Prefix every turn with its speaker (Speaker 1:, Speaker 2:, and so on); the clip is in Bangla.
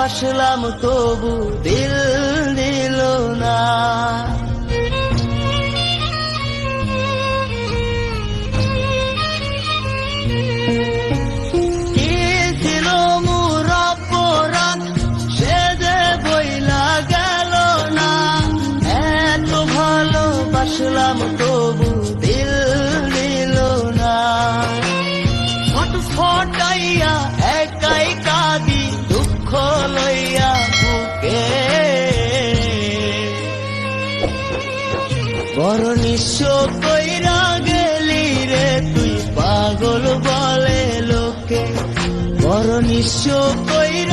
Speaker 1: বাসলাম তবু দিল দিল না। কি ছিল মোর অপরাধ সে যে বইলা গেল না, এত ভালো বাসলাম তবু দিল দিল না। ছটফটাইয়া একাই কাঁদি দুঃখ লইয়া বুকে, বড় নিঃস্ব কইরা গেলি রে তুই পাগল বলে লোকে, বড় নিঃস্ব কইরা